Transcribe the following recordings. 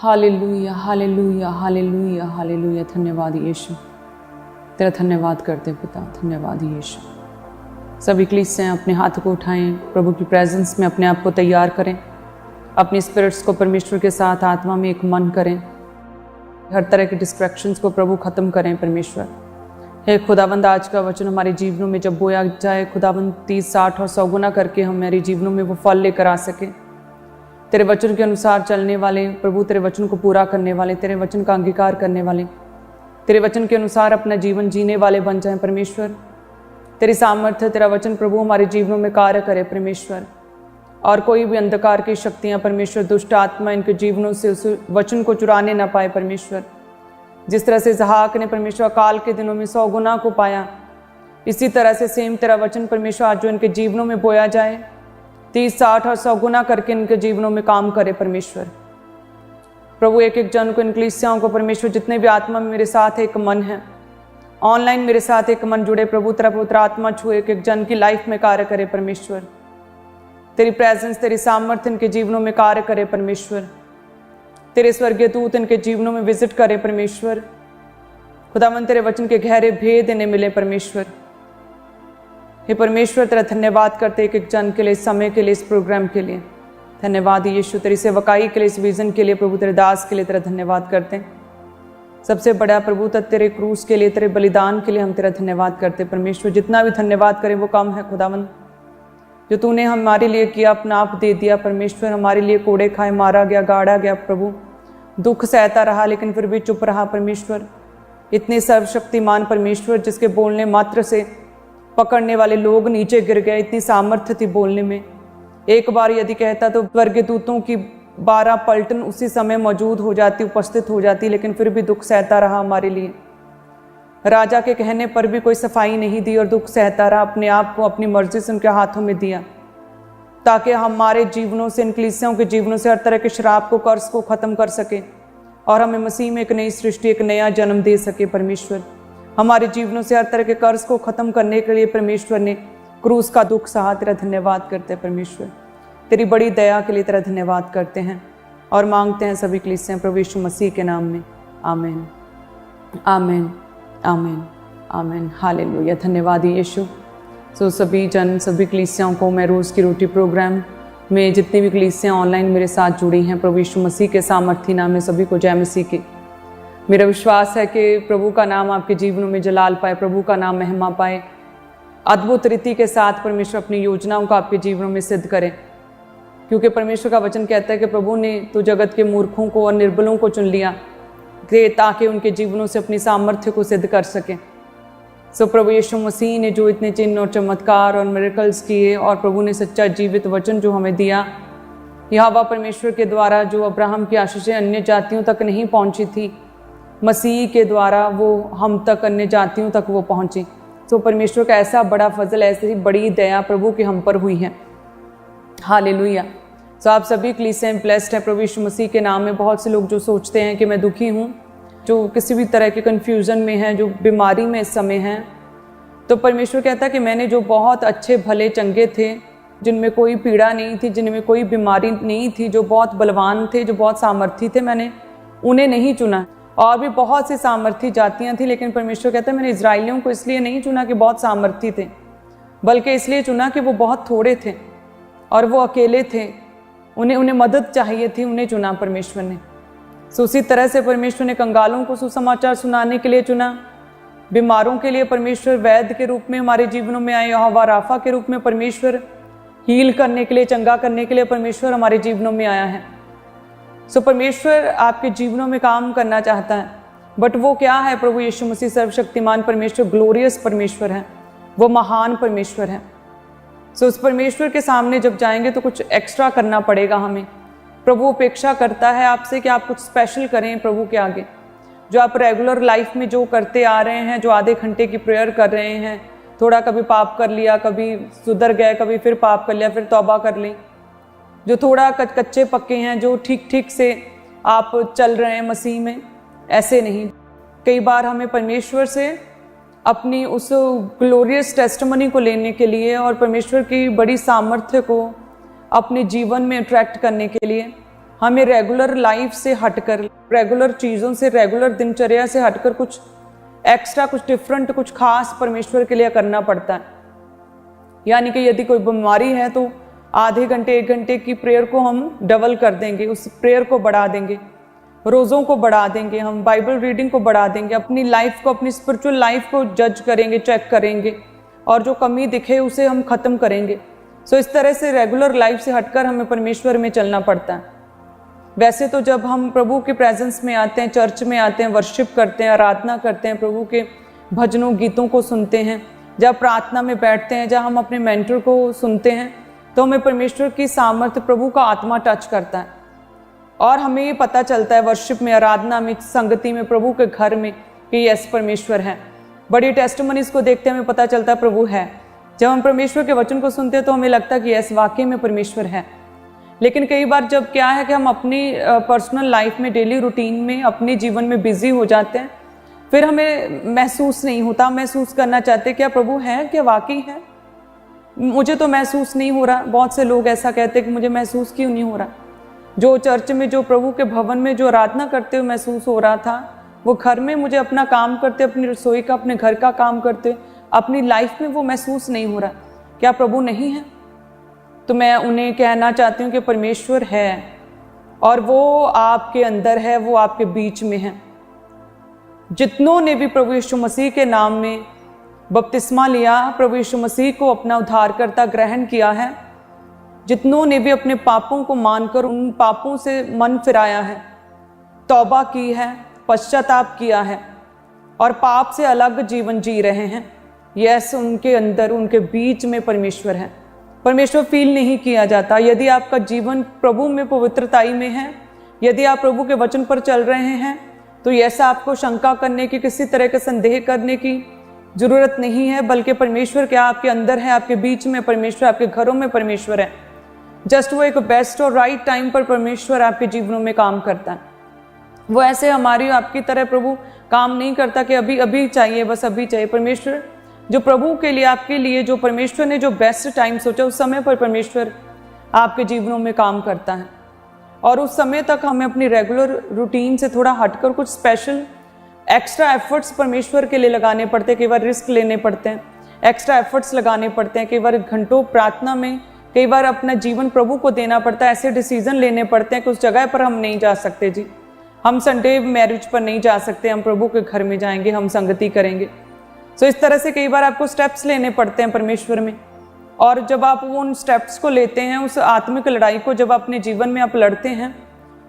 Hallelujah, hallelujah, hallelujah, hallelujah. धन्यवाद यीशु, तेरा धन्यवाद करते पिता, धन्यवाद यीशु। सभी कलीसियाँ अपने हाथ को उठाएं, प्रभु की प्रेजेंस में अपने आप को तैयार करें, अपनी स्पिरिट्स को परमेश्वर के साथ आत्मा में एक मन करें, हर तरह के डिस्ट्रैक्शंस को प्रभु ख़त्म करें। परमेश्वर हे खुदाबंद, आज का वचन हमारे जीवनों में जब बोया जाए खुदाबंद 30, 60 और 100 गुना करके हमारे जीवनों में वो फल लेकर आ सके। तेरे वचन के अनुसार चलने वाले प्रभु, तेरे वचन को पूरा करने वाले, तेरे वचन का अंगीकार करने वाले, तेरे वचन के अनुसार अपना जीवन जीने वाले बन जाएं। परमेश्वर तेरी सामर्थ्य, तेरा वचन प्रभु हमारे जीवनों में कार्य करे परमेश्वर। और कोई भी अंधकार की शक्तियां परमेश्वर, दुष्ट आत्मा इनके जीवनों से उस वचन को चुराने ना पाए परमेश्वर। जिस तरह से इसहाक ने परमेश्वर अकाल के दिनों में 100 गुना को पाया, इसी तरह से सेम तेरा वचन परमेश्वर आज जो इनके जीवनों में बोया जाए 30, 60 और 100 गुना करके इनके जीवनों में काम करे परमेश्वर। प्रभु एक एक जन को, इन कलीसियाओं को परमेश्वर, जितने भी आत्मा में मेरे साथ एक मन है, ऑनलाइन मेरे साथ एक मन जुड़े प्रभु, तेरा पवित्र आत्मा छुए, एक एक जन की लाइफ में कार्य करे परमेश्वर। तेरी प्रेजेंस, तेरी सामर्थ्य इनके जीवनों में कार्य करे परमेश्वर। तेरे स्वर्गीय दूत इनके जीवनों में विजिट करे परमेश्वर। खुदावन तेरे वचन के गहरे भेद इन्हें मिले परमेश्वर। हे परमेश्वर तेरा धन्यवाद करते एक एक जन के लिए, इस समय के लिए, इस प्रोग्राम के लिए धन्यवाद यीशु। तेरी सेवकाई के लिए, इस विजन के लिए प्रभु, तेरे दास के लिए तेरा धन्यवाद करते हैं। सबसे बड़ा प्रभु तक तेरे क्रूस के लिए, तेरे बलिदान के लिए हम तेरा धन्यवाद करते परमेश्वर। जितना भी धन्यवाद करें वो कम है खुदावन। जो तूने हमारे लिए किया, अपना आप दे दिया परमेश्वर, हमारे लिए कोड़े खाए, मारा गया, गाड़ा गया प्रभु, दुख सहता रहा लेकिन फिर भी चुप रहा परमेश्वर। इतने सर्वशक्तिमान परमेश्वर, जिसके बोलने मात्र से पकड़ने वाले लोग नीचे गिर गए, इतनी सामर्थ्य थी बोलने में। एक बार यदि कहता तो स्वर्गदूतों की 12 पलटन उसी समय मौजूद हो जाती, उपस्थित हो जाती, लेकिन फिर भी दुख सहता रहा हमारे लिए। राजा के कहने पर भी कोई सफाई नहीं दी और दुख सहता रहा, अपने आप को अपनी मर्जी से उनके हाथों में दिया, ताकि हमारे जीवनों से, इन कलीसियाओं के जीवनों से हर तरह के श्राप को, कर्ज को खत्म कर सके और हमें मसीह में एक नई सृष्टि, एक नया जन्म दे सके परमेश्वर। हमारे जीवनों से हर तरह के कर्ज को खत्म करने के लिए परमेश्वर ने क्रूस का दुख सहा। तेरा धन्यवाद करते हैं परमेश्वर। तेरी बड़ी दया के लिए तेरा धन्यवाद करते हैं और मांगते हैं सभी कलीसियां प्रभु यीशु मसीह के नाम में। आमीन, आमीन, आमीन, आमीन। हालेलुया, धन्यवाद यीशु। सो सभी जन, सभी कलीसियाओं को मैं रोज़ की रोटी प्रोग्राम में जितनी भी कलीसियाँ ऑनलाइन मेरे साथ जुड़ी हैं, प्रभु यीशु मसीह के सामर्थी नाम में सभी को जय मसीह की। मेरा विश्वास है कि प्रभु का नाम आपके जीवनों में जलाल पाए, प्रभु का नाम महिमा पाए, अद्भुत रीति के साथ परमेश्वर अपनी योजनाओं को आपके जीवनों में सिद्ध करें। क्योंकि परमेश्वर का वचन कहता है कि प्रभु ने तो जगत के मूर्खों को और निर्बलों को चुन लिया ताकि उनके जीवनों से अपनी सामर्थ्य को सिद्ध कर सके। सो प्रभु यीशु मसीह ने जो इतने चिन्ह और चमत्कार और मिरेकल्स किए, और प्रभु ने सच्चा जीवित वचन जो हमें दिया, यहोवा परमेश्वर के द्वारा जो अब्राहम की आशीषें अन्य जातियों तक नहीं पहुंची थी, मसीह के द्वारा वो हम तक, अन्य जातियों तक वो पहुंची। सो परमेश्वर का ऐसा बड़ा फजल, ऐसी बड़ी दया प्रभु की हम पर हुई है। हालेलुया। सो आप सभी कलीसियां ब्लेस्ड हैं प्रभु यीशु मसीह के नाम में। बहुत से लोग जो सोचते हैं कि मैं दुखी हूँ, जो किसी भी तरह के कन्फ्यूज़न में हैं, जो बीमारी में इस समय हैं, तो परमेश्वर कहता है कि मैंने जो बहुत अच्छे भले चंगे थे, जिनमें कोई पीड़ा नहीं थी, जिनमें कोई बीमारी नहीं थी, जो बहुत बलवान थे, जो बहुत सामर्थी थे, मैंने उन्हें नहीं चुना। और भी बहुत सी सामर्थी जातियाँ थी, लेकिन परमेश्वर कहता है मैंने इजराइलियों को इसलिए नहीं चुना कि बहुत सामर्थी थे, बल्कि इसलिए चुना कि वो बहुत थोड़े थे और वो अकेले थे, उन्हें मदद चाहिए थी, उन्हें चुना परमेश्वर ने। सो उसी तरह से परमेश्वर ने कंगालों को सुसमाचार सुनाने के लिए चुना, बीमारों के लिए परमेश्वर वैद्य के रूप में हमारे जीवनों में आए, यहोवा राफा के रूप में परमेश्वर हील करने के लिए, चंगा करने के लिए परमेश्वर हमारे जीवनों में आया है। सो परमेश्वर आपके जीवनों में काम करना चाहता है, बट वो क्या है? प्रभु यीशु मसीह सर्वशक्तिमान परमेश्वर, ग्लोरियस परमेश्वर है, वो महान परमेश्वर है। सो उस परमेश्वर के सामने जब जाएंगे तो कुछ एक्स्ट्रा करना पड़ेगा हमें। प्रभु अपेक्षा करता है आपसे कि आप कुछ स्पेशल करें प्रभु के आगे। जो आप रेगुलर लाइफ में जो करते आ रहे हैं, जो आधे घंटे की प्रेयर कर रहे हैं, थोड़ा कभी पाप कर लिया, कभी सुधर गए, कभी फिर पाप कर लिया, फिर तौबा कर ली, जो थोड़ा कच्चे पक्के हैं, जो ठीक से आप चल रहे हैं मसीह में, ऐसे नहीं। कई बार हमें परमेश्वर से अपनी उस ग्लोरियस टेस्टिमनी को लेने के लिए और परमेश्वर की बड़ी सामर्थ्य को अपने जीवन में अट्रैक्ट करने के लिए हमें रेगुलर लाइफ से हटकर, रेगुलर चीज़ों से, रेगुलर दिनचर्या से हटकर कुछ एक्स्ट्रा, कुछ डिफरेंट, कुछ खास परमेश्वर के लिए करना पड़ता है। यानी कि यदि कोई बीमारी है तो आधे घंटे 1 घंटे की प्रेयर को हम डबल कर देंगे, उस प्रेयर को बढ़ा देंगे, रोज़ों को बढ़ा देंगे, हम बाइबल रीडिंग को बढ़ा देंगे, अपनी लाइफ को, अपनी स्पिरिचुअल लाइफ को जज करेंगे, चेक करेंगे, और जो कमी दिखे उसे हम ख़त्म करेंगे। सो इस तरह से रेगुलर लाइफ से हटकर हमें परमेश्वर में चलना पड़ता है। वैसे तो जब हम प्रभु के प्रेजेंस में आते हैं, चर्च में आते हैं, वर्शिप करते हैं, आराधना करते हैं, प्रभु के भजनों गीतों को सुनते हैं, जब प्रार्थना में बैठते हैं, जब हम अपने मेंटर को सुनते हैं, तो हमें परमेश्वर की सामर्थ्य, प्रभु का आत्मा टच करता है और हमें ये पता चलता है वर्शिप में, आराधना में, संगति में, प्रभु के घर में कि यस परमेश्वर है। बड़ी टेस्टिमनीज को देखते हमें पता चलता है प्रभु है। जब हम परमेश्वर के वचन को सुनते हैं तो हमें लगता है कि यस वाकई में परमेश्वर है। लेकिन कई बार जब क्या है कि हम अपनी पर्सनल लाइफ में, डेली रूटीन में, अपने जीवन में बिजी हो जाते हैं, फिर हमें महसूस नहीं होता, महसूस करना चाहते क्या प्रभु है, क्या वाकई है? मुझे तो महसूस नहीं हो रहा। बहुत से लोग ऐसा कहते हैं कि मुझे महसूस क्यों नहीं हो रहा। जो चर्च में, जो प्रभु के भवन में जो आराधना करते हुए महसूस हो रहा था, वो घर में मुझे अपना काम करते, अपनी रसोई का, अपने घर का काम करते, अपनी लाइफ में वो महसूस नहीं हो रहा। क्या प्रभु नहीं है? तो मैं उन्हें कहना चाहती हूँ कि परमेश्वर है और वो आपके अंदर है, वो आपके बीच में है। जितनों ने भी प्रभु यीशु मसीह के नाम में बपतिस्मा लिया, प्रभु यीशु मसीह को अपना उद्धारकर्ता ग्रहण किया है, जितनों ने भी अपने पापों को मानकर उन पापों से मन फिराया है, तौबा की है, पश्चाताप किया है और पाप से अलग जीवन जी रहे हैं, यस उनके अंदर, उनके बीच में परमेश्वर है। परमेश्वर फील नहीं किया जाता। यदि आपका जीवन प्रभु में पवित्रताई में है, यदि आप प्रभु के वचन पर चल रहे हैं, तो ऐसा आपको शंका करने की, किसी तरह का संदेह करने की जरूरत नहीं है, बल्कि परमेश्वर क्या आपके अंदर है, आपके बीच में परमेश्वर, आपके घरों में परमेश्वर है। जस्ट वो एक बेस्ट और राइट टाइम पर परमेश्वर आपके जीवनों में काम करता है। वो ऐसे हमारी आपकी तरह प्रभु काम नहीं करता कि अभी अभी चाहिए, बस अभी चाहिए। परमेश्वर जो प्रभु के लिए, आपके लिए, जो परमेश्वर ने जो बेस्ट टाइम सोचा, उस समय पर परमेश्वर आपके जीवनों में काम करता है। और उस समय तक हमें अपनी रेगुलर रूटीन से थोड़ा हटकर कुछ स्पेशल एक्स्ट्रा एफर्ट्स परमेश्वर के लिए लगाने पड़ते हैं। कई बार रिस्क लेने पड़ते हैं, एक्स्ट्रा एफर्ट्स लगाने पड़ते हैं, कई बार घंटों प्रार्थना में, कई बार अपना जीवन प्रभु को देना पड़ता है। ऐसे डिसीजन लेने पड़ते हैं कि उस जगह पर हम नहीं जा सकते जी, हम संडे मैरिज पर नहीं जा सकते, हम प्रभु के घर में जाएंगे, हम संगति करेंगे। सो इस तरह से कई बार आपको स्टेप्स लेने पड़ते हैं परमेश्वर में। और जब आप वो उन स्टेप्स को लेते हैं, उस आत्मिक लड़ाई को जब अपने जीवन में आप लड़ते हैं,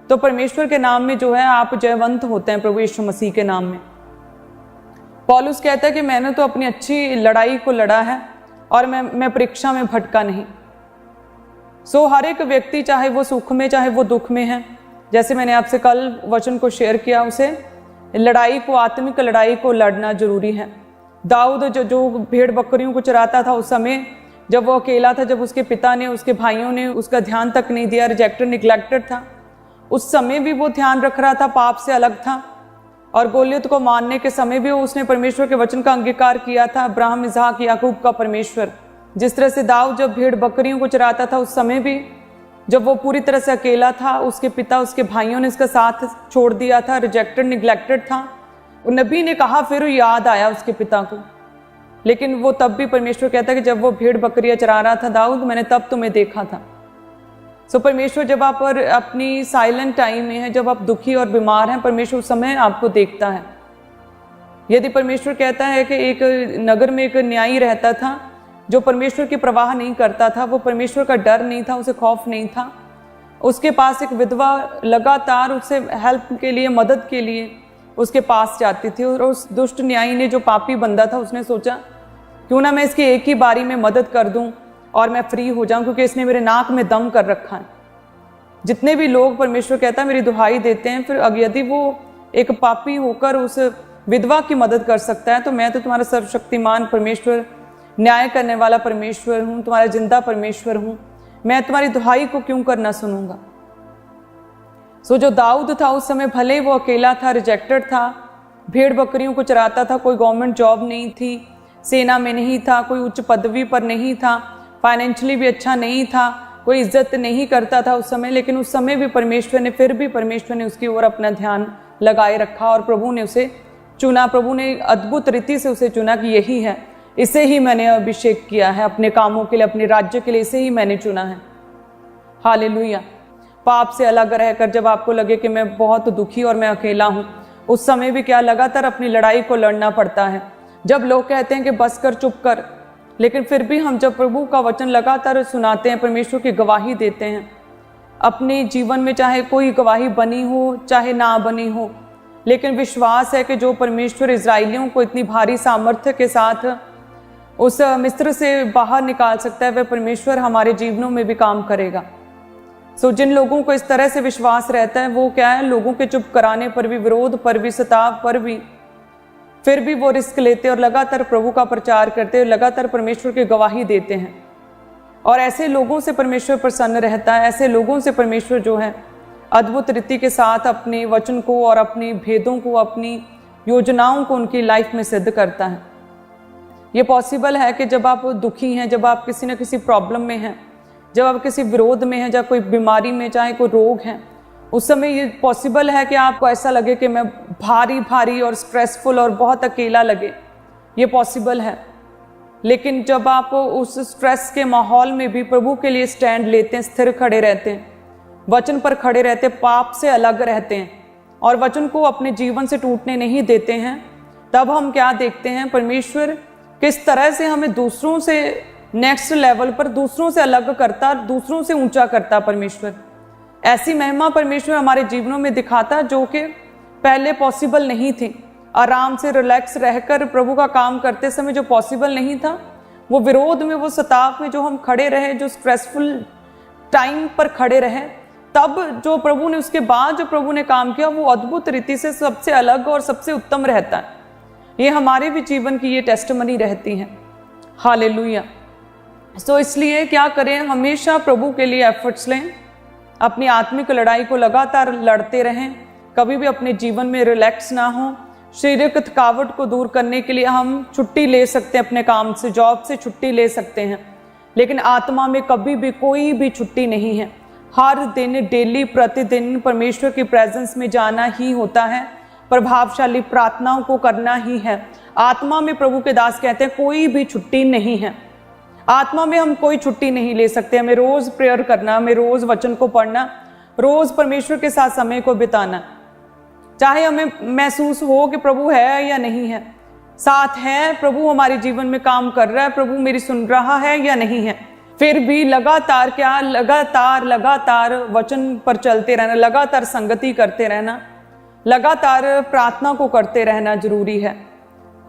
तो परमेश्वर के नाम में जो है आप जयवंत होते हैं, प्रभु यीशु मसीह के नाम में। पौलुस कहता है कि मैंने तो अपनी अच्छी लड़ाई को लड़ा है और मैं परीक्षा में भटका नहीं। सो हर एक व्यक्ति, चाहे वो सुख में चाहे वो दुख में है, जैसे मैंने आपसे कल वचन को शेयर किया, उसे लड़ाई को, आत्मिक लड़ाई को लड़ना जरूरी है। दाऊद जो भेड़ बकरियों को चराता था, उस समय जब वो अकेला था, जब उसके पिता ने, उसके भाइयों ने उसका ध्यान तक नहीं दिया, रिजेक्टेड, निग्लेक्टेड था, उस समय भी वो ध्यान रख रहा था, पाप से अलग था। और गोलियत को मारने के समय भी उसने परमेश्वर के वचन का अंगीकार किया था, अब्राहम, इसहाक, याकूब का परमेश्वर। जिस तरह से दाऊद जब भेड़ बकरियों को चराता था, उस समय भी जब वो पूरी तरह से अकेला था, उसके पिता, उसके भाइयों ने उसका साथ छोड़ दिया था, रिजेक्टेड, निग्लेक्टेड था। नबी ने कहा, फिर याद आया उसके पिता को, लेकिन वो तब भी, परमेश्वर कहता है कि जब वो भेड़ बकरियां चरा रहा था दाऊद, मैंने तब तुम्हें देखा था। सो परमेश्वर जब आप अपनी साइलेंट टाइम में है, जब आप दुखी और बीमार हैं, परमेश्वर उस समय आपको देखता है। यदि परमेश्वर कहता है कि एक नगर में एक न्यायी रहता था जो परमेश्वर की परवाह नहीं करता था, वो परमेश्वर का डर नहीं था, उसे खौफ नहीं था, उसके पास एक विधवा लगातार उससे हेल्प के लिए, मदद के लिए उसके पास जाती थी। और उस दुष्ट न्यायी ने, जो पापी बंदा था, उसने सोचा क्यों ना मैं इसकी एक ही बारी में मदद कर दूं और मैं फ्री हो जाऊं, क्योंकि इसने मेरे नाक में दम कर रखा है। जितने भी लोग, परमेश्वर कहता है, मेरी दुहाई देते हैं, फिर यदि वो एक पापी होकर उस विधवा की मदद कर सकता है, तो मैं तो तुम्हारा सर्वशक्तिमान परमेश्वर, न्याय करने वाला परमेश्वर हूँ, तुम्हारा जिंदा परमेश्वर हूँ, मैं तुम्हारी दुहाई को क्यों करना सुनूंगा। सो जो दाऊद था, उस समय भले वो अकेला था, रिजेक्टेड था, भेड़ बकरियों को चराता था, कोई गवर्नमेंट जॉब नहीं थी, सेना में नहीं था, कोई उच्च पदवी पर नहीं था, फाइनेंशियली भी अच्छा नहीं था, कोई इज्जत नहीं करता था उस समय, लेकिन उस समय भी परमेश्वर ने उसकी ओर अपना ध्यान लगाए रखा और प्रभु ने उसे चुना। प्रभु ने अद्भुत रीति से उसे चुना कि यही है, इसे ही मैंने अभिषेक किया है अपने कामों के लिए, अपने राज्य के लिए, इसे ही मैंने चुना है। हालेलुया। पाप से अलग रहकर जब आपको लगे कि मैं बहुत दुखी और मैं अकेला हूँ, उस समय भी क्या लगातार अपनी लड़ाई को लड़ना पड़ता है। जब लोग कहते हैं कि बस कर, चुप कर, लेकिन फिर भी हम जब प्रभु का वचन लगातार सुनाते हैं, परमेश्वर की गवाही देते हैं अपने जीवन में, चाहे कोई गवाही बनी हो चाहे ना बनी हो, लेकिन विश्वास है कि जो परमेश्वर इजराइलियों को इतनी भारी सामर्थ्य के साथ उस मिस्र से बाहर निकाल सकता है, वह परमेश्वर हमारे जीवनों में भी काम करेगा। जिन लोगों को इस तरह से विश्वास रहता है, वो क्या है, लोगों के चुप कराने पर भी, विरोध पर भी, सताव पर भी, फिर भी वो रिस्क लेते और लगातार प्रभु का प्रचार करते और लगातार परमेश्वर की गवाही देते हैं। और ऐसे लोगों से परमेश्वर प्रसन्न रहता है। ऐसे लोगों से परमेश्वर जो है अद्भुत रीति के साथ अपने वचन को और अपने भेदों को, अपनी योजनाओं को उनकी लाइफ में सिद्ध करता है। ये पॉसिबल है कि जब आप दुखी हैं, जब आप किसी न किसी प्रॉब्लम में हैं, जब आप किसी विरोध में हैं, जब कोई बीमारी में, चाहे कोई रोग है, उस समय ये पॉसिबल है कि आपको ऐसा लगे कि मैं भारी भारी और स्ट्रेसफुल और बहुत अकेला लगे। ये पॉसिबल है। लेकिन जब आप उस स्ट्रेस के माहौल में भी प्रभु के लिए स्टैंड लेते हैं, स्थिर खड़े रहते हैं, वचन पर खड़े रहते हैं, पाप से अलग रहते हैं और वचन को अपने जीवन से टूटने नहीं देते हैं, तब हम क्या देखते हैं, परमेश्वर किस तरह से हमें दूसरों से नेक्स्ट लेवल पर, दूसरों से अलग करता, दूसरों से ऊंचा करता। परमेश्वर ऐसी महिमा परमेश्वर हमारे जीवनों में दिखाता जो कि पहले पॉसिबल नहीं थी। आराम से रिलैक्स रहकर प्रभु का काम करते समय जो पॉसिबल नहीं था, वो विरोध में, वो सताव में जो हम खड़े रहे, जो स्ट्रेसफुल टाइम पर खड़े रहे, तब जो प्रभु ने, उसके बाद जो प्रभु ने काम किया, वो अद्भुत रीति से सबसे अलग और सबसे उत्तम रहता है। ये हमारे भी जीवन की ये टेस्टिमनी रहती है। हालेलुया। इसलिए क्या करें, हमेशा प्रभु के लिए एफर्ट्स लें, अपनी आत्मिक लड़ाई को लगातार लड़ते रहें, कभी भी अपने जीवन में रिलैक्स ना हो। शारीरिक थकावट को दूर करने के लिए हम छुट्टी ले सकते हैं, अपने काम से, जॉब से छुट्टी ले सकते हैं, लेकिन आत्मा में कभी भी कोई भी छुट्टी नहीं है। हर दिन, डेली, प्रतिदिन परमेश्वर की प्रेजेंस में जाना ही होता है, प्रभावशाली प्रार्थनाओं को करना ही है। आत्मा में प्रभु के दास कहते हैं कोई भी छुट्टी नहीं है। आत्मा में हम कोई छुट्टी नहीं ले सकते। हमें रोज प्रेयर करना, हमें रोज वचन को पढ़ना, रोज परमेश्वर के साथ समय को बिताना, चाहे हमें महसूस हो कि प्रभु है या नहीं है, साथ है, प्रभु हमारे जीवन में काम कर रहा है, प्रभु मेरी सुन रहा है या नहीं है, फिर भी लगातार क्या, लगातार वचन पर चलते रहना, लगातार संगति करते रहना, लगातार प्रार्थना को करते रहना जरूरी है।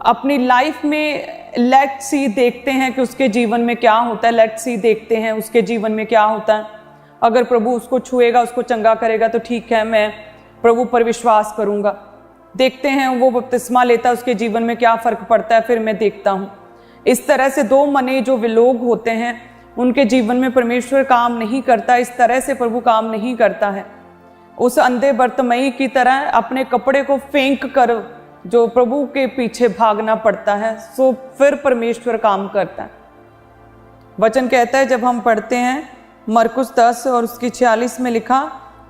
अपनी लाइफ में लेट्स सी देखते हैं कि उसके जीवन में क्या होता है, लेट्स सी देखते हैं उसके जीवन में क्या होता है। अगर प्रभु उसको छुएगा, उसको चंगा करेगा तो ठीक है, मैं प्रभु पर विश्वास करूंगा। देखते हैं वो बपतिस्मा लेता है, उसके जीवन में क्या फर्क पड़ता है, फिर मैं देखता हूँ। इस तरह से दो मने जो लोग होते हैं, उनके जीवन में परमेश्वर काम नहीं करता। इस तरह से प्रभु काम नहीं करता है। उस अंधे बर्तमई की तरह अपने कपड़े को फेंक कर जो प्रभु के पीछे भागना पड़ता है, सो फिर परमेश्वर काम करता है। वचन कहता है, जब हम पढ़ते हैं मरकुस 10 और उसकी 46 में लिखा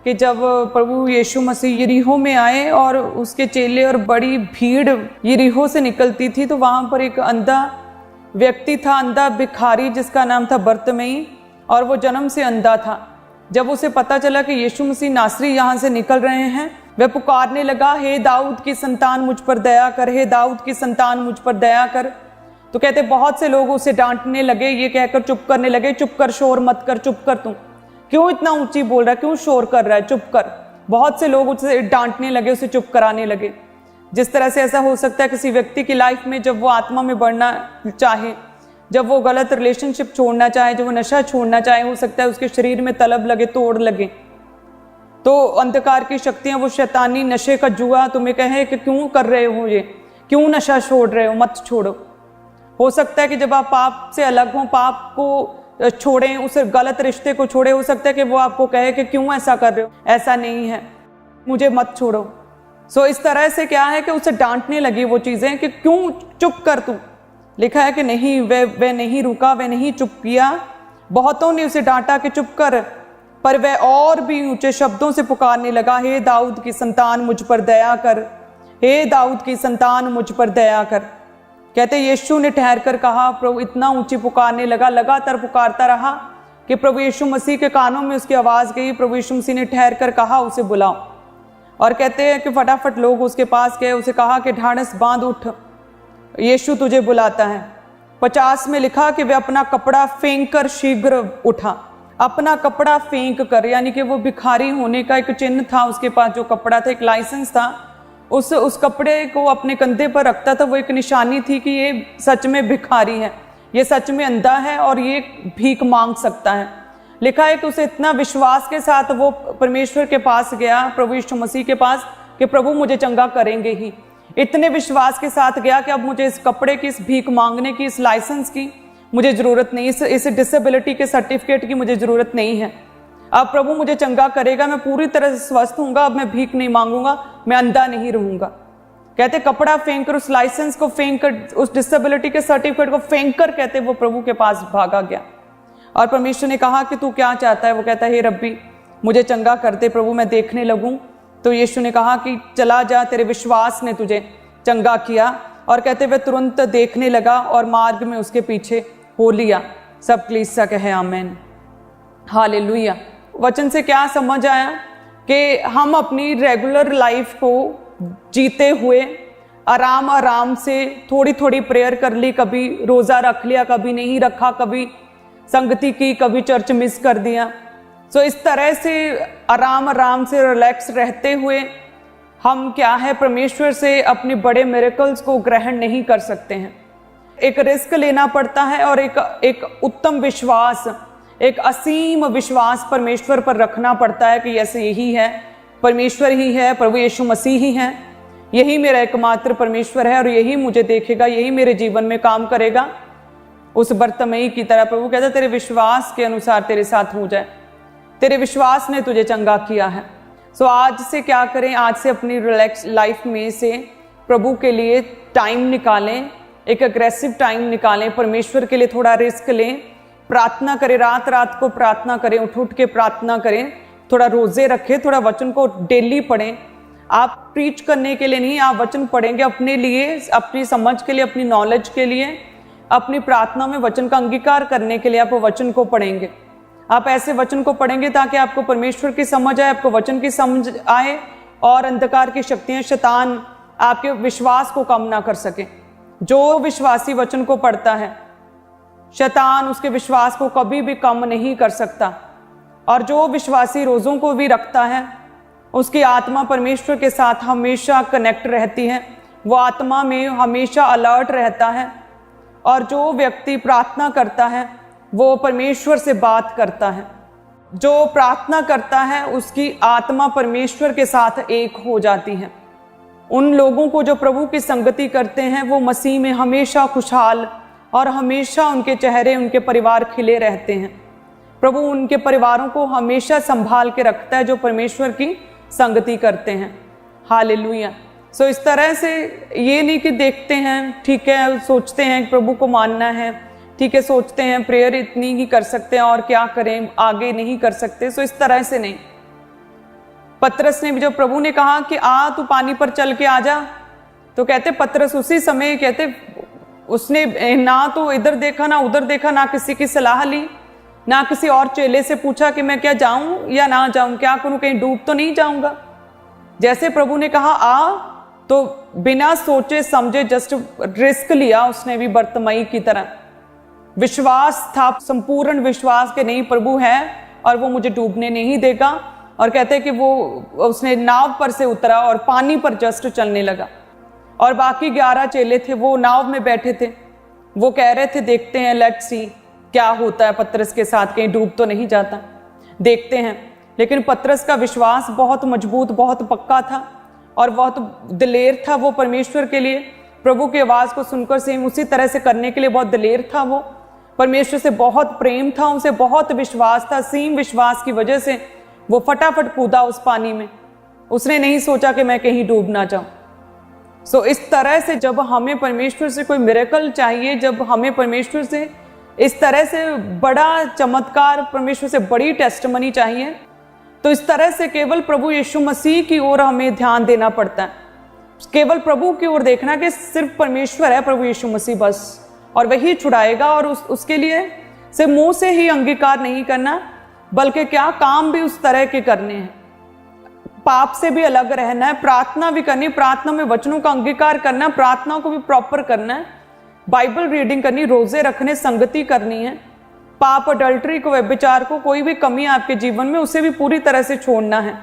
कि जब प्रभु यीशु मसीह यरीहो में आए और उसके चेले और बड़ी भीड़ यरीहो से निकलती थी, तो वहां पर एक अंधा व्यक्ति था, अंधा भिखारी, जिसका नाम था बर्तमई, और वो जन्म से अंधा था। जब उसे पता चला कि यीशु मसीह नासरी यहाँ से निकल रहे हैं, वह पुकारने लगा, हे दाऊद की संतान मुझ पर दया कर, हे दाऊद की संतान मुझ पर दया कर। तो कहते बहुत से लोग उसे डांटने लगे, ये कहकर चुप करने लगे, चुप कर, शोर मत कर, चुप कर, तू क्यों इतना ऊंची बोल रहा है, क्यों शोर कर रहा है, चुप कर। बहुत से लोग उसे डांटने लगे, उसे चुप कराने लगे। जिस तरह से ऐसा हो सकता है किसी व्यक्ति की लाइफ में, जब वो आत्मा में बढ़ना चाहे, जब वो गलत रिलेशनशिप छोड़ना चाहे, जब वो नशा छोड़ना चाहे, हो सकता है उसके शरीर में तलब लगे, तोड़ लगे, तो अंधकार की शक्तियां, वो शैतानी नशे का जुआ तुम्हें कहे कि क्यों कर रहे हो, ये क्यों नशा छोड़ रहे हो, मत छोड़ो। हो सकता है कि जब आप पाप से अलग हो, पाप को छोड़ें, उस गलत रिश्ते को छोड़े, हो सकता है कि वो आपको कहे कि क्यों ऐसा कर रहे हो, ऐसा नहीं है, मुझे मत छोड़ो। इस तरह से क्या है कि उसे डांटने लगी वो चीजें कि क्यों चुप कर तू। लिखा है कि नहीं, वे नहीं रुका, वे नहीं चुप किया, बहुतों ने उसे डांटा कि चुप कर, पर वह और भी ऊंचे शब्दों से पुकारने लगा, हे दाऊद की संतान मुझ पर दया कर, हे दाऊद की संतान मुझ पर दया कर। कहते यीशु ने ठहर कर कहा, प्रभु इतना ऊंची पुकारने लगा, लगातार पुकारता रहा कि प्रभु यीशु मसीह के कानों में उसकी आवाज़ गई। प्रभु यीशु मसीह ने ठहर कर कहा, उसे बुलाओ। और कहते हैं कि फटाफट लोग उसके पास गए, उसे कहा कि ढाढ़स बांध उठ, यीशु तुझे बुलाता है। 50 में लिखा कि वह अपना कपड़ा फेंक कर शीघ्र उठा। अपना कपड़ा फेंक कर, यानी कि वो भिखारी होने का एक चिन्ह था उसके पास, जो कपड़ा था, एक लाइसेंस था, उस कपड़े को अपने कंधे पर रखता था। वो एक निशानी थी कि ये सच में भिखारी है, ये सच में अंधा है और ये भीख मांग सकता है। लिखा है कि उसे इतना विश्वास के साथ वो परमेश्वर के पास गया, प्रभु यीशु मसीह के पास, कि प्रभु मुझे चंगा करेंगे ही। इतने विश्वास के साथ गया कि अब मुझे इस कपड़े की, इस भीख मांगने की, इस लाइसेंस की मुझे ज़रूरत नहीं, इस डिसेबिलिटी के सर्टिफिकेट की मुझे ज़रूरत नहीं है। अब प्रभु मुझे चंगा करेगा, मैं पूरी तरह से स्वस्थ हूँगा, अब मैं भीख नहीं मांगूंगा, मैं अंधा नहीं रहूँगा। कहते कपड़ा फेंक कर, उस लाइसेंस को फेंक कर, उस डिसेबिलिटी के सर्टिफिकेट को फेंक कर, कहते वो प्रभु के पास भागा गया। और परमेश्वर ने कहा कि तू क्या चाहता है? वो कहता है, हे रब्बी मुझे चंगा कर दे प्रभु, मैं देखने लगूं। तो यीशु ने कहा कि चला जा, तेरे विश्वास ने तुझे चंगा किया। और कहते वह तुरंत देखने लगा और मार्ग में उसके पीछे हो लिया। सब कलीसिया कहे आमीन, हालेलुया। वचन से क्या समझ आया कि हम अपनी रेगुलर लाइफ को जीते हुए आराम से थोड़ी थोड़ी प्रेयर कर ली, कभी रोज़ा रख लिया, कभी नहीं रखा, कभी संगति की, कभी चर्च मिस कर दिया। सो इस तरह से आराम से रिलैक्स रहते हुए हम क्या है, परमेश्वर से अपने बड़े मिरेकल्स को ग्रहण नहीं कर सकते हैं। एक रिस्क लेना पड़ता है और एक उत्तम विश्वास, एक असीम विश्वास परमेश्वर पर रखना पड़ता है कि ऐसे यही है, परमेश्वर ही है, प्रभु यीशु मसीह ही है, यही मेरा एकमात्र परमेश्वर है और यही मुझे देखेगा, यही मेरे जीवन में काम करेगा। उस बर्तमई की तरह प्रभु कहता है तेरे विश्वास के अनुसार तेरे साथ हो जाए, तेरे विश्वास ने तुझे चंगा किया है। सो आज से क्या करें, आज से अपनी रिलैक्स लाइफ में से प्रभु के लिए टाइम निकालें, एक अग्रेसिव टाइम निकालें, परमेश्वर के लिए थोड़ा रिस्क लें, प्रार्थना करें, रात को प्रार्थना करें, उठ के प्रार्थना करें, थोड़ा रोजे रखें, थोड़ा वचन को डेली पढ़ें। आप प्रीच करने के लिए नहीं, आप वचन पढ़ेंगे अपने लिए, अपनी समझ के लिए, अपनी नॉलेज के लिए, अपनी प्रार्थना में वचन का अंगीकार करने के लिए आप वचन को पढ़ेंगे। आप ऐसे वचन को पढ़ेंगे ताकि आपको परमेश्वर की समझ आए, आपको वचन की समझ आए और अंधकार की शक्तियां, शैतान आपके विश्वास को कम ना कर सके। जो विश्वासी वचन को पढ़ता है, शैतान उसके विश्वास को कभी भी कम नहीं कर सकता। और जो विश्वासी रोज़ों को भी रखता है, उसकी आत्मा परमेश्वर के साथ हमेशा कनेक्ट रहती है, वो आत्मा में हमेशा अलर्ट रहता है। और जो व्यक्ति प्रार्थना करता है वो परमेश्वर से बात करता है। जो प्रार्थना करता है उसकी आत्मा परमेश्वर के साथ एक हो जाती है। उन लोगों को जो प्रभु की संगति करते हैं वो मसीह में हमेशा खुशहाल और हमेशा उनके चेहरे, उनके परिवार खिले रहते हैं। प्रभु उनके परिवारों को हमेशा संभाल के रखता है जो परमेश्वर की संगति करते हैं। हालेलुया। सो इस तरह से ये नहीं कि देखते हैं, ठीक है, सोचते हैं प्रभु को मानना है, ठीक है, सोचते हैं प्रेयर इतनी ही कर सकते हैं और क्या करें, आगे नहीं कर सकते। सो इस तरह से नहीं। पतरस ने भी, जब प्रभु ने कहा कि आ तू पानी पर चल के आ जा, तो कहते पतरस उसी समय, कहते उसने ना तो इधर देखा ना उधर देखा, ना किसी की सलाह ली, ना किसी और चेले से पूछा कि मैं क्या जाऊं या ना जाऊं, क्या करूं, कहीं डूब तो नहीं जाऊंगा। जैसे प्रभु ने कहा आ, तो बिना सोचे समझे जस्ट रिस्क लिया उसने भी, बर्तमई की तरह। विश्वास था, संपूर्ण विश्वास के नहीं प्रभु है और वो मुझे डूबने नहीं देगा। और कहते हैं कि वो उसने नाव पर से उतरा और पानी पर जस्ट चलने लगा। और बाकी 11 चेले थे, वो नाव में बैठे थे, वो कह रहे थे देखते हैं, लेट्स सी क्या होता है पतरस के साथ, कहीं डूब तो नहीं जाता, देखते हैं। लेकिन पतरस का विश्वास बहुत मजबूत, बहुत पक्का था और बहुत दिलेर था। वो परमेश्वर के लिए, प्रभु की आवाज़ को सुनकर सेम उसी तरह से करने के लिए बहुत दिलेर था। वो परमेश्वर से बहुत प्रेम था, उनसे बहुत विश्वास था। सीम विश्वास की वजह से वो फटाफट कूदा उस पानी में। उसने नहीं सोचा कि मैं कहीं डूब ना जाऊं। सो इस तरह से जब हमें परमेश्वर से कोई मिरेकल चाहिए, जब हमें परमेश्वर से इस तरह से बड़ा चमत्कार, परमेश्वर से बड़ी टेस्टमनी चाहिए, तो इस तरह से केवल प्रभु यीशु मसीह की ओर हमें ध्यान देना पड़ता है। केवल प्रभु की ओर देखना कि सिर्फ परमेश्वर है, प्रभु यीशु मसीह बस, और वही छुड़ाएगा। और उसके लिए सिर्फ मुंह से ही अंगीकार नहीं करना, बल्कि क्या काम भी उस तरह के करने हैं। पाप से भी अलग रहना है, प्रार्थना भी करनी, प्रार्थना में वचनों का अंगीकार करना, प्रार्थनाओं को भी प्रॉपर करना है, बाइबल रीडिंग करनी, रोजे रखने, संगति करनी है। पाप, अडल्ट्री को, व्यभिचार को, कोई भी कमी आपके जीवन में, उसे भी पूरी तरह से छोड़ना है।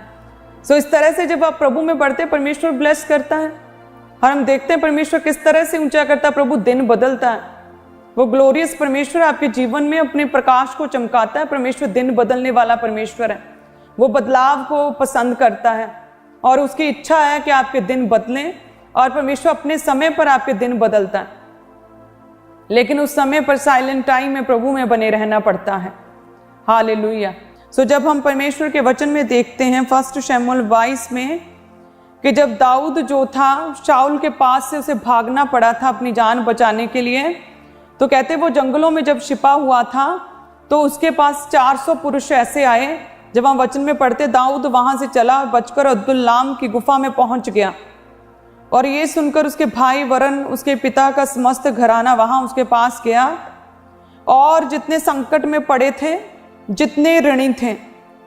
सो इस तरह से जब आप प्रभु में बढ़ते, परमेश्वर ब्लेस करता है। और हम देखते हैं परमेश्वर किस तरह से ऊंचा करता है, प्रभु दिन बदलता है। वो ग्लोरियस परमेश्वर आपके जीवन में अपने प्रकाश को चमकाता है। परमेश्वर दिन बदलने वाला परमेश्वर है, वो बदलाव को पसंद करता है और उसकी इच्छा है कि आपके दिन बदलें। और परमेश्वर अपने समय पर आपके दिन बदलता है, लेकिन उस समय पर साइलेंट टाइम में प्रभु में बने रहना पड़ता है। हालेलुया। सो जब हम परमेश्वर के वचन में देखते हैं 1 शमूएल 22 में कि जब दाऊद जो था शाऊल के पास से उसे भागना पड़ा था अपनी जान बचाने के लिए, तो कहते वो जंगलों में जब छिपा हुआ था तो उसके पास 400 पुरुष ऐसे आए। जब हम वचन में पढ़ते, दाऊद वहां से चला, बचकर अब्दुल्लाम की गुफा में पहुंच गया। और ये सुनकर उसके भाई वरन उसके पिता का समस्त घराना वहां उसके पास गया। और जितने संकट में पड़े थे, जितने ऋणी थे,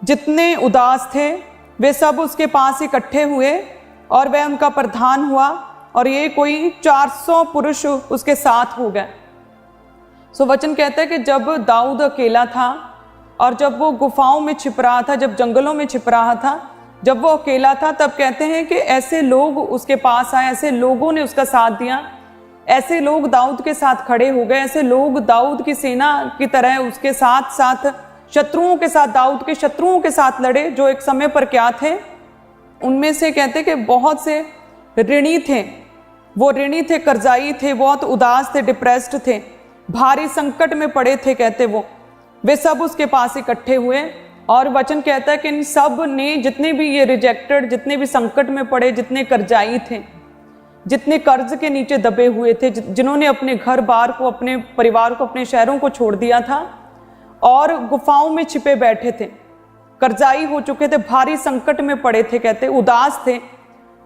जितने उदास थे, वे सब उसके पास इकट्ठे हुए और वह उनका प्रधान हुआ। और ये कोई 400 पुरुष उसके साथ हो गए। सो वचन कहता है कि जब दाऊद अकेला था और जब वो गुफाओं में छिप रहा था, जब जंगलों में छिप रहा था, जब वो अकेला था, तब कहते हैं कि ऐसे लोग उसके पास आए, ऐसे लोगों ने उसका साथ दिया, ऐसे लोग दाऊद के साथ खड़े हो गए, ऐसे लोग दाऊद की सेना की तरह उसके साथ साथ शत्रुओं के साथ, दाऊद के शत्रुओं के साथ लड़े, जो एक समय पर क्या थे, उनमें से कहते कि बहुत से ऋणी थे। वो ऋणी थे, कर्जाई थे, बहुत उदास थे, डिप्रेस्ड थे, भारी संकट में पड़े थे। कहते वे सब उसके पास इकट्ठे हुए। और वचन कहता है कि इन सब ने, जितने भी ये रिजेक्टेड, जितने भी संकट में पड़े, जितने कर्जाई थे, जितने कर्ज के नीचे दबे हुए थे, जिन्होंने अपने घर बार को, अपने परिवार को, अपने शहरों को छोड़ दिया था और गुफाओं में छिपे बैठे थे, कर्जाई हो चुके थे, भारी संकट में पड़े थे, कहते उदास थे,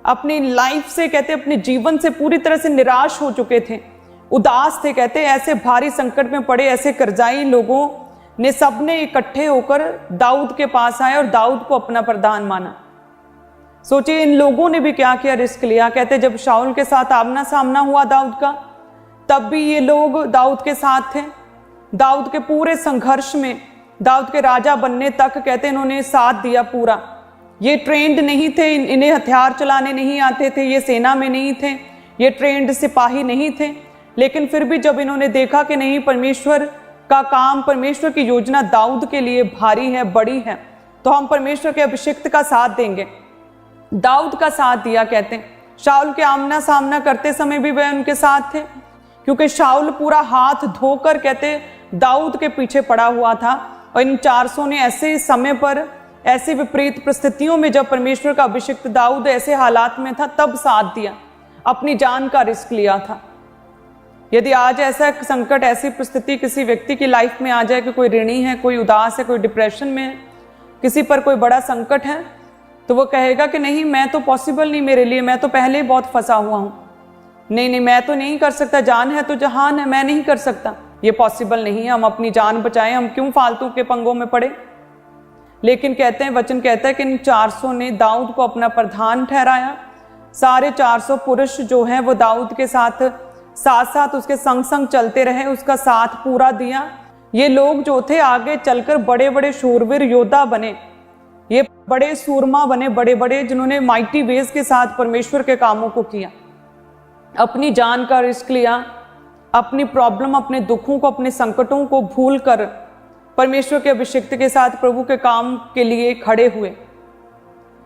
अपनी लाइफ से, कहते अपने जीवन से पूरी तरह से निराश हो चुके थे, उदास थे। कहते ऐसे भारी संकट में पड़े ऐसे कर्जाई लोगों ने सबने इकट्ठे होकर दाऊद के पास आए और दाऊद को अपना प्रधान माना। सोचिए इन लोगों ने भी क्या किया, रिस्क लिया। कहते जब शाऊल के साथ आमना सामना हुआ दाऊद का, तब भी ये लोग दाऊद के साथ थे। दाऊद के पूरे संघर्ष में, दाऊद के राजा बनने तक, कहते इन्होंने साथ दिया पूरा। ये ट्रेंड नहीं थे, इन्हें हथियार चलाने नहीं आते थे, ये सेना में नहीं थे, ये ट्रेंड सिपाही नहीं थे, लेकिन फिर भी जब इन्होंने देखा कि नहीं, परमेश्वर का काम, परमेश्वर की योजना दाऊद के लिए भारी है, बड़ी है, तो हम परमेश्वर के अभिषिक्त का साथ देंगे। दाऊद का साथ दिया। कहते शाऊल के आमना सामना करते समय भी वह उनके साथ थे, क्योंकि शाऊल पूरा हाथ धोकर, कहते दाऊद के पीछे पड़ा हुआ था। और इन 400 ने ऐसे समय पर, ऐसी विपरीत परिस्थितियों में, जब परमेश्वर का अभिषिक्त दाऊद ऐसे हालात में था, तब साथ दिया, अपनी जान का रिस्क लिया था। यदि आज ऐसा संकट, ऐसी परिस्थिति किसी व्यक्ति की लाइफ में आ जाए कि कोई ऋणी है, कोई उदास है, कोई डिप्रेशन में है, किसी पर कोई बड़ा संकट है, तो वो कहेगा कि नहीं, मैं तो पॉसिबल नहीं मेरे लिए, मैं तो पहले ही बहुत फंसा हुआ हूँ, नहीं, मैं तो नहीं कर सकता, जान है तो जहान है, मैं नहीं कर सकता, ये पॉसिबल नहीं है, हम अपनी जान बचाएं, हम क्यों फालतू के पंगों में पड़े। लेकिन कहते हैं, वचन कहता है कि इन 400 ने दाऊद को अपना प्रधान ठहराया। सारे 400 पुरुष जो हैं वो दाऊद के साथ साथ उसके संग संग चलते रहे, उसका साथ पूरा दिया। ये लोग जो थे आगे चलकर बड़े बड़े शूरवीर योद्धा बने, ये बड़े सूरमा बने, बड़े बड़े, जिन्होंने माइटी वेज के साथ परमेश्वर के कामों को किया, अपनी जान का रिस्क लिया, अपनी प्रॉब्लम, अपने दुखों को, अपने संकटों को भूल कर परमेश्वर के अभिषिक्त के साथ प्रभु के काम के लिए खड़े हुए।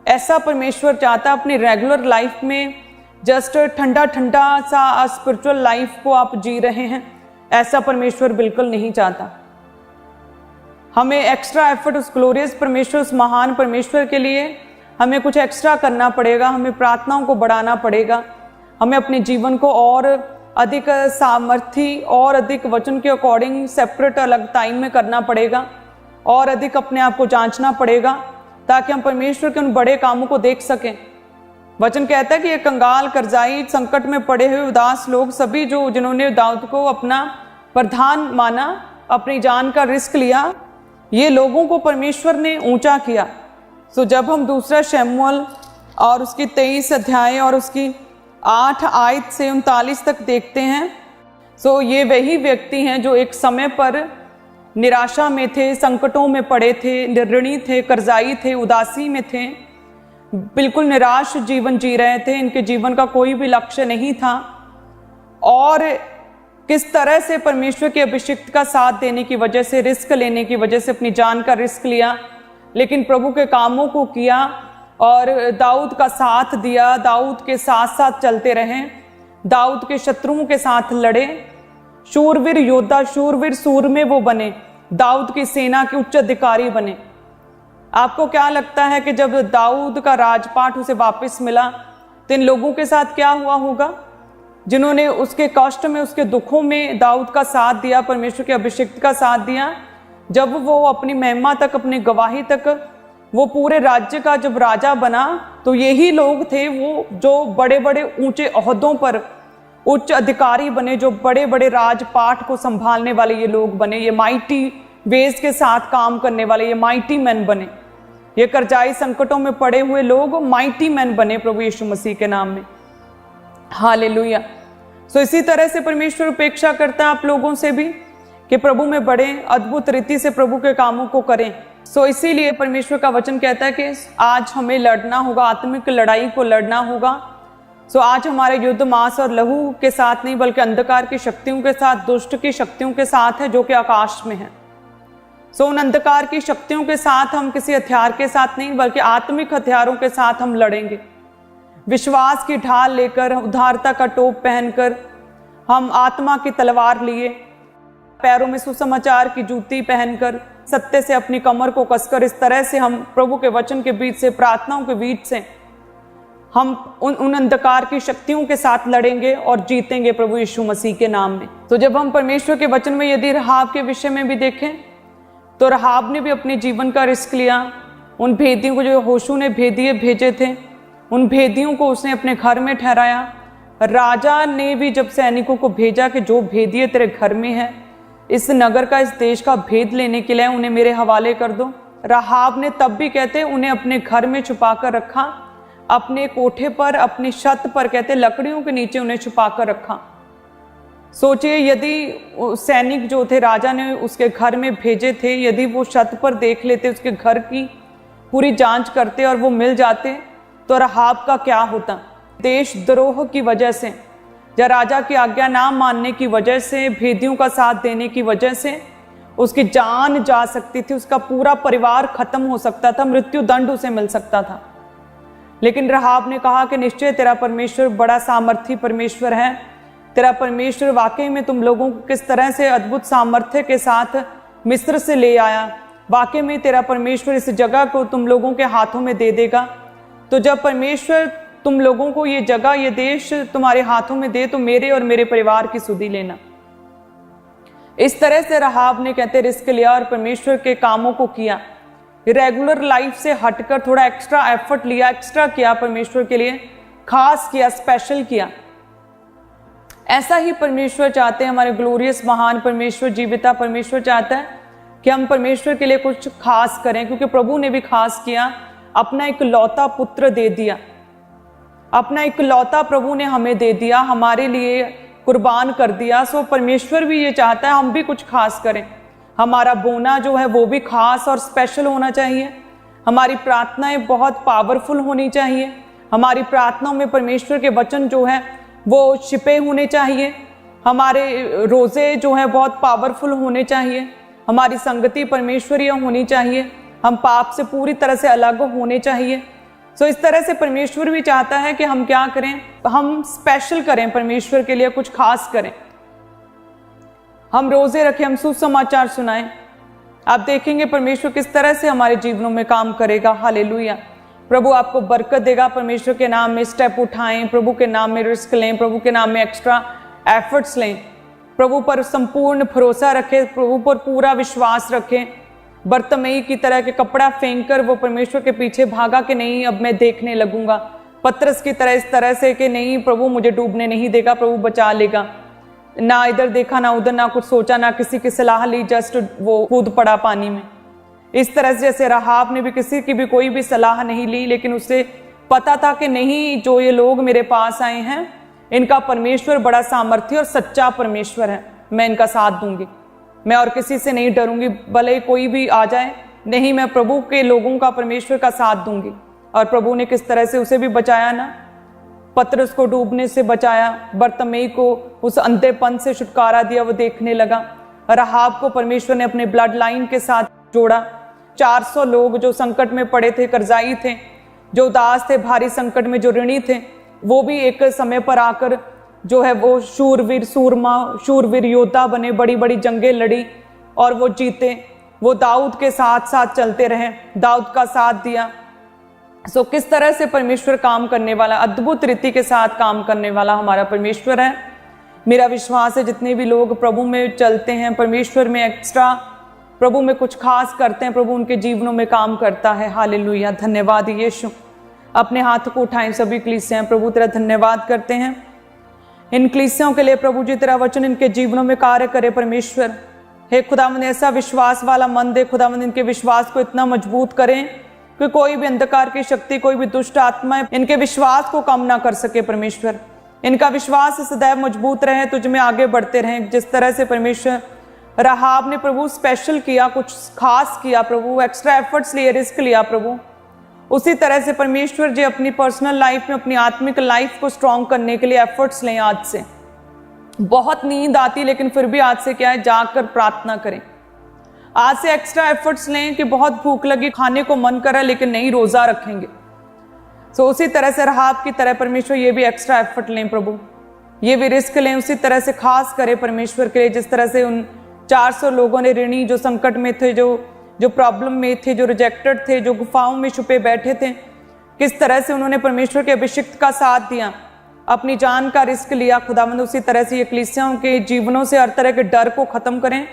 ऐसा परमेश्वर चाहता अपनी रेगुलर लाइफ में। जस्ट ठंडा ठंडा सा स्पिरिचुअल लाइफ को आप जी रहे हैं, ऐसा परमेश्वर बिल्कुल नहीं चाहता। हमें एक्स्ट्रा एफर्ट उस ग्लोरियस परमेश्वर, उस महान परमेश्वर के लिए हमें कुछ एक्स्ट्रा करना पड़ेगा, हमें प्रार्थनाओं को बढ़ाना पड़ेगा, हमें अपने जीवन को और अधिक सामर्थी और अधिक वचन के अकॉर्डिंग सेपरेट अलग टाइम में करना पड़ेगा और अधिक अपने आप को जांचना पड़ेगा ताकि हम परमेश्वर के उन बड़े कामों को देख सकें। वचन कहता है कि ये कंगाल, कर्जाई, संकट में पड़े हुए उदास लोग सभी जिन्होंने दाऊद को अपना प्रधान माना, अपनी जान का रिस्क लिया, ये लोगों को परमेश्वर ने ऊंचा किया। सो जब हम दूसरा शमूएल और उसकी 23 अध्याय और उसकी 8 आयत से 39 तक देखते हैं, सो ये वही व्यक्ति हैं जो एक समय पर निराशा में थे, संकटों में पड़े थे, ऋणी थे, कर्जाई थे, उदासी में थे, बिल्कुल निराश जीवन जी रहे थे, इनके जीवन का कोई भी लक्ष्य नहीं था। और किस तरह से परमेश्वर के अभिषिक्त का साथ देने की वजह से, रिस्क लेने की वजह से अपनी जान का रिस्क लिया, लेकिन प्रभु के कामों को किया और दाऊद का साथ दिया, दाऊद के साथ साथ चलते रहे, दाऊद के शत्रुओं के साथ लड़े, शूरवीर योद्धा, शूरवीर सूरमे वो बने, दाऊद की सेना के उच्च अधिकारी बने। आपको क्या लगता है कि जब दाऊद का राजपाट उसे वापस मिला तो इन लोगों के साथ क्या हुआ होगा, जिन्होंने उसके कष्ट में, उसके दुखों में दाऊद का साथ दिया, परमेश्वर के अभिषिक्त का साथ दिया। जब वो अपनी महिमा तक, अपनी गवाही तक, वो पूरे राज्य का जब राजा बना, तो यही लोग थे वो जो बड़े बड़े ऊंचे ओहदों पर उच्च अधिकारी बने, जो बड़े बड़े राजपाट को संभालने वाले ये लोग बने, ये माइटी वेज के साथ काम करने वाले ये माइटी मैन बने, ये कर्जाई संकटों में पड़े हुए लोग माइटी मैन बने प्रभु यीशु मसीह के नाम में। हालेलुया। सो इसी तरह से परमेश्वर अपेक्षा करता है आप लोगों से भी कि प्रभु में बढ़े, अद्भुत रीति से प्रभु के कामों को करें। सो इसीलिए परमेश्वर का वचन कहता है कि आज हमें लड़ना होगा, आत्मिक लड़ाई को लड़ना होगा। सो आज हमारे युद्ध मांस और लहू के साथ नहीं, बल्कि अंधकार की शक्तियों के साथ, दुष्ट की शक्तियों के साथ है जो कि आकाश में है। सो उन अंधकार की शक्तियों के साथ हम किसी हथियार के साथ नहीं, बल्कि आत्मिक हथियारों के साथ हम लड़ेंगे। विश्वास की ढाल लेकर, उदारता का टोप पहनकर, हम आत्मा की तलवार लिए, पैरों में सुसमाचार की जूती पहनकर, सत्य से अपनी कमर को कसकर, इस तरह से हम प्रभु के वचन के बीच से, प्रार्थनाओं के बीच से हम उन अंधकार की शक्तियों के साथ लड़ेंगे और जीतेंगे प्रभु यीशु मसीह के नाम में। तो जब हम परमेश्वर के वचन में यदि रहाब के विषय में भी देखें, तो रहाब ने भी अपने जीवन का रिस्क लिया। उन भेदियों को, जो होशू ने भेदिए भेजे थे, उन भेदियों को उसने अपने घर में ठहराया। राजा ने भी जब सैनिकों को भेजा कि जो भेदिए तेरे घर में है, इस नगर का, इस देश का भेद लेने के लिए उन्हें मेरे हवाले कर दो, रहाब ने तब भी कहते उन्हें अपने घर में छुपा कर रखा, अपने कोठे पर, अपनी छत पर, कहते लकड़ियों के नीचे उन्हें छुपा कर रखा। सोचिए यदि सैनिक जो थे, राजा ने उसके घर में भेजे थे, यदि वो छत पर देख लेते, उसके घर की पूरी जांच करते और वो मिल जाते, तो रहाब का क्या होता। देशद्रोह की वजह से, या राजा की आज्ञा ना मानने की वजह से, भेदियों का साथ देने की वजह से उसकी जान जा सकती थी, उसका पूरा परिवार खत्म हो सकता था, मृत्यु दंड उसे मिल सकता था। लेकिन रहाब ने कहा कि निश्चय तेरा परमेश्वर बड़ा सामर्थी परमेश्वर है, तेरा परमेश्वर वाकई में तुम लोगों को किस तरह से अद्भुत सामर्थ्य के साथ मिस्र से ले आया, वाकई में तेरा परमेश्वर इस जगह को तुम लोगों के हाथों में दे देगा। तो जब परमेश्वर तुम लोगों को ये जगह, ये देश तुम्हारे हाथों में दे, तो मेरे और मेरे परिवार की सुधि लेना। इस तरह से रहाब ने, कहते, रिस्क लिया और परमेश्वर के कामों को किया। रेगुलर लाइफ से हटकर थोड़ा एक्स्ट्रा एफर्ट लिया, एक्स्ट्रा किया, परमेश्वर के लिए खास किया, स्पेशल किया। ऐसा ही परमेश्वर चाहते हैं, हमारे ग्लोरियस महान परमेश्वर, जीविता परमेश्वर चाहता है कि हम परमेश्वर के लिए कुछ खास करें, क्योंकि प्रभु ने भी खास किया, अपना एक लौता पुत्र दे दिया, अपना एक लौता प्रभु ने हमें दे दिया, हमारे लिए कुर्बान कर दिया। सो परमेश्वर भी ये चाहता है हम भी कुछ खास करें। हमारा बोना जो है वो भी खास और स्पेशल होना चाहिए, हमारी प्रार्थनाएं बहुत पावरफुल होनी चाहिए, हमारी प्रार्थनाओं में परमेश्वर के वचन जो है वो छिपे होने चाहिए, हमारे रोज़े जो है बहुत पावरफुल होने चाहिए, हमारी संगति परमेश्वरीय होनी चाहिए, हम पाप से पूरी तरह से अलग होने चाहिए। सो इस तरह से परमेश्वर भी चाहता है कि हम क्या करें, हम स्पेशल करें, परमेश्वर के लिए कुछ खास करें, हम रोजे रखें, हम सुसमाचार सुनाएं। आप देखेंगे परमेश्वर किस तरह से हमारे जीवनों में काम करेगा। हालेलुया। प्रभु आपको बरकत देगा। परमेश्वर के नाम में स्टेप उठाएं, प्रभु के नाम में रिस्क लें, प्रभु के नाम में एक्स्ट्रा एफर्ट्स लें, प्रभु पर संपूर्ण भरोसा रखें, प्रभु पर पूरा विश्वास रखें। बर्तमई की तरह के कपड़ा फेंक कर वो परमेश्वर के पीछे भागा कि नहीं अब मैं देखने लगूंगा। पतरस की तरह इस तरह से कि नहीं प्रभु मुझे डूबने नहीं देगा, प्रभु बचा लेगा। ना इधर देखा ना उधर, ना कुछ सोचा, ना किसी की सलाह ली, जस्ट वो कूद पड़ा पानी में। इस तरह से जैसे राहाब ने भी किसी की भी कोई भी सलाह नहीं ली, लेकिन उसे पता था कि नहीं जो ये लोग मेरे पास आए हैं इनका परमेश्वर बड़ा सामर्थ्य और सच्चा परमेश्वर है, मैं इनका साथ दूंगी, मैं और किसी से नहीं डरूंगी, भले कोई भी आ जाए, नहीं मैं प्रभु के लोगों का परमेश्वर का साथ दूंगी। और प्रभु ने किस तरह से उसे भी बचाया ना, पतरस को डूबने से बचाया, बर्तमई को उस अंधेपन से छुटकारा दिया, वो देखने लगा। राहाब को परमेश्वर ने अपने ब्लड लाइन के साथ जोड़ा। 400 लोग जो संकट में पड़े थे, कर्जाई थे, जो उदास थे, भारी संकट में जो ऋणी थे, वो भी एक समय पर आकर जो है वो शूरवीर सूरमा शूरवीर योद्धा बने, बड़ी बड़ी जंगें लड़ी और वो जीते। वो दाऊद के साथ साथ चलते रहे, दाऊद का साथ दिया। सो किस तरह से परमेश्वर काम करने वाला, अद्भुत रीति के साथ काम करने वाला हमारा परमेश्वर है। मेरा विश्वास है जितने भी लोग प्रभु में चलते हैं, परमेश्वर में एक्स्ट्रा प्रभु में कुछ खास करते हैं, प्रभु उनके जीवनों में काम करता है। हालेलुया, धन्यवाद यीशु। अपने हाथ को उठाएं सभी कलीसियां, प्रभु तेरा धन्यवाद करते हैं इन कलीसियों के लिए। प्रभु जी तेरा वचन इनके जीवनों में कार्य करे परमेश्वर। हे खुदावंद ऐसा विश्वास वाला मन दे खुदावंद, इनके विश्वास को इतना मजबूत करें कि कोई भी अंधकार की शक्ति, कोई भी दुष्ट आत्मा इनके विश्वास को कम ना कर सके परमेश्वर। इनका विश्वास सदैव मजबूत रहे, तुझ में आगे बढ़ते रहें। जिस तरह से परमेश्वर राहाब ने प्रभु स्पेशल किया, कुछ खास किया प्रभु, एक्स्ट्रा एफर्ट्स लिए, रिस्क लिया प्रभु, उसी तरह से परमेश्वर जी अपनी पर्सनल लाइफ में, अपनी आत्मिक लाइफ को स्ट्रॉन्ग करने के लिए एफर्ट्स लें। आज से बहुत नींद आती लेकिन फिर भी आज से क्या है, जाकर प्रार्थना करें। आज से एक्स्ट्रा एफर्ट्स लें कि बहुत भूख लगी, खाने को मन करा लेकिन नहीं, रोजा रखेंगे। सो उसी तरह से राहाब की तरह परमेश्वर ये भी एक्स्ट्रा एफर्ट लें प्रभु, ये भी रिस्क लें, उसी तरह से खास करें परमेश्वर के लिए। जिस तरह से उन 400 लोगों ने, ऋणी जो संकट में थे, जो प्रॉब्लम में थे, जो रिजेक्टेड थे, जो गुफाओं में छुपे बैठे थे, किस तरह से उन्होंने परमेश्वर के अभिषिक्त का साथ दिया, अपनी जान का रिस्क लिया खुदावंद। उसी तरह से ये कलीसियाओं के जीवनों से हर तरह के डर को खत्म करें।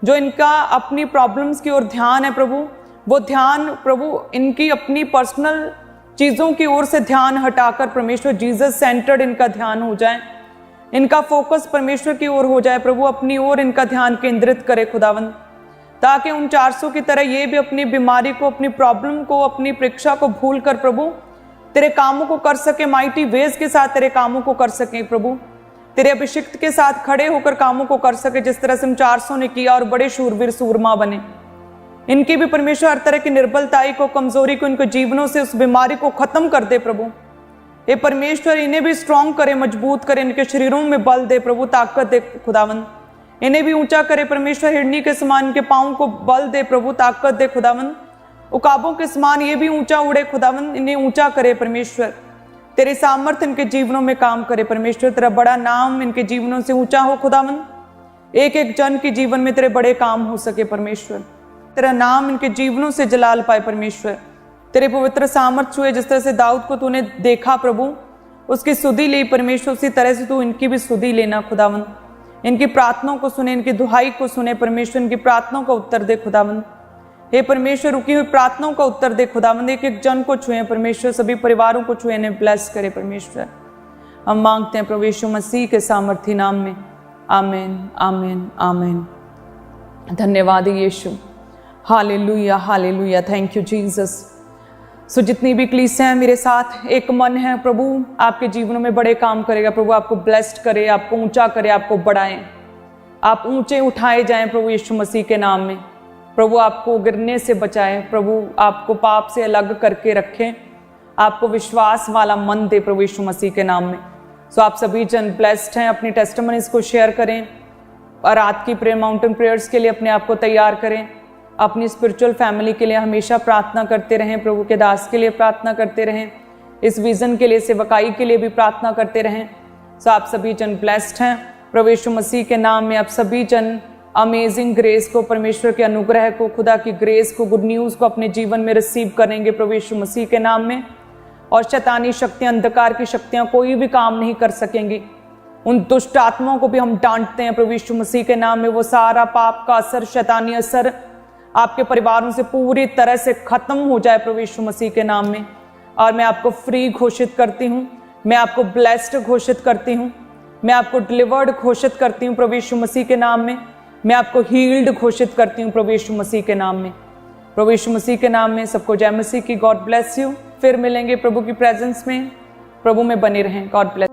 जो इनका अपनी प्रॉब्लम्स की ओर ध्यान है प्रभु, वो ध्यान प्रभु इनकी अपनी पर्सनल चीज़ों की ओर से ध्यान हटाकर परमेश्वर जीसस सेंटर्ड इनका ध्यान हो जाए, इनका फोकस परमेश्वर की ओर हो जाए प्रभु, अपनी ओर इनका ध्यान केंद्रित करे खुदावंद, ताकि उन 400 की तरह ये भी अपनी बीमारी को, अपनी प्रॉब्लम को, अपनी परीक्षा को भूल कर प्रभु तेरे कामों को कर सके, माइटी वेज के साथ तेरे कामों को कर सके प्रभु, तेरे अभिषिक्त के साथ खड़े होकर कामों को कर सके, जिस तरह से उन 400 ने किया और बड़े शूरवीर सूरमा बने। इनकी भी परमेश्वर हर तरह की निर्बलताई को, कमजोरी को, इनको जीवनों से उस बीमारी को खत्म कर दे प्रभु। ये परमेश्वर इन्हें भी स्ट्रॉन्ग करे, मजबूत करे, इनके शरीरों में बल दे प्रभु, ताकत दे खुदावंद। इन्हें भी ऊंचा करे परमेश्वर, हिरनी के समान इनके पाँव को बल दे प्रभु, ताकत दे खुदावंद। उकाबों के समान ये भी ऊंचा उड़े खुदावंद, इन्हें ऊंचा करे परमेश्वर। तेरे सामर्थ्य इनके जीवनों में काम करे परमेश्वर, तेरा बड़ा नाम इनके जीवनों से ऊंचा हो खुदावंद। एक एक जन के जीवन में तेरे बड़े काम हो सके परमेश्वर, तेरा नाम इनके जीवनों से जलाल पाए परमेश्वर। तेरे पवित्र सामर्थ्य हुए, जिस तरह से दाऊद को तूने देखा प्रभु, उसकी सुधि ली परमेश्वर, उसी तरह से तू इनकी भी सुधि लेना खुदावंद। इनकी प्रार्थनाओं को सुने, इनकी दुहाई को सुने परमेश्वर, इनकी प्रार्थनाओं का उत्तर दे खुदावंद। हे परमेश्वर रुकी हुई प्रार्थनाओं का उत्तर दे खुदावंद, एक एक जन को छुए परमेश्वर, सभी परिवारों को छुए, इन्हें ब्लेस करे परमेश्वर। हम मांगते हैं प्रभु यीशु मसीह के सामर्थी नाम में, आमीन आमीन आमीन। धन्यवाद Yeshu, hallelujah hallelujah, thank you Jesus. So जितनी भी कलीसियां हैं मेरे साथ एक मन है, प्रभु आपके जीवनों में बड़े काम करेगा प्रभु, आपको ब्लेस्ड करे, आपको ऊंचा करे, आपको बढ़ाएं, आप ऊंचे उठाए जाएं प्रभु यीशु मसीह के नाम में। प्रभु आपको गिरने से बचाए, प्रभु आपको पाप से अलग करके रखें, आपको विश्वास वाला मन दे प्रभु यीशु मसीह के नाम में। सो आप सभी जन ब्लेस्ड हैं, अपनी टेस्टिमनीज को शेयर करें और रात की प्रेयर माउंटेन प्रेयर्स के लिए अपने आप को तैयार करें। अपनी स्पिरिचुअल फैमिली के लिए हमेशा प्रार्थना करते रहें, प्रभु के दास के लिए प्रार्थना करते रहें, इस विजन के लिए, सेवकाई के लिए भी प्रार्थना करते रहें। सो आप सभी जन ब्लेस्ड हैं प्रभु यीशु मसीह के नाम में। आप सभी जन अमेजिंग ग्रेस को, परमेश्वर के अनुग्रह को, खुदा की ग्रेस को, गुड न्यूज़ को अपने जीवन में रिसीव करेंगे प्रभु यीशु मसीह के नाम में। और शैतानी शक्तियां, अंधकार की शक्तियां कोई भी काम नहीं कर सकेंगी। उन दुष्ट आत्माओं को भी हम डांटते हैं प्रभु यीशु मसीह के नाम में। वो सारा पाप का असर, शैतानी असर आपके परिवारों से पूरी तरह से खत्म हो जाए प्रभु यीशु मसीह के नाम में। और मैं आपको फ्री घोषित करती हूँ, मैं आपको ब्लेस्ड घोषित करती हूँ, मैं आपको डिलीवर्ड घोषित करती हूँ प्रभु यीशु मसीह के नाम में। मैं आपको हील्ड घोषित करती हूँ प्रभु यीशु मसीह के नाम में। प्रभु यीशु मसीह के नाम में सबको जय मसीह की। God bless you. फिर मिलेंगे प्रभु की प्रेजेंस में। प्रभु में बने रहें। God bless.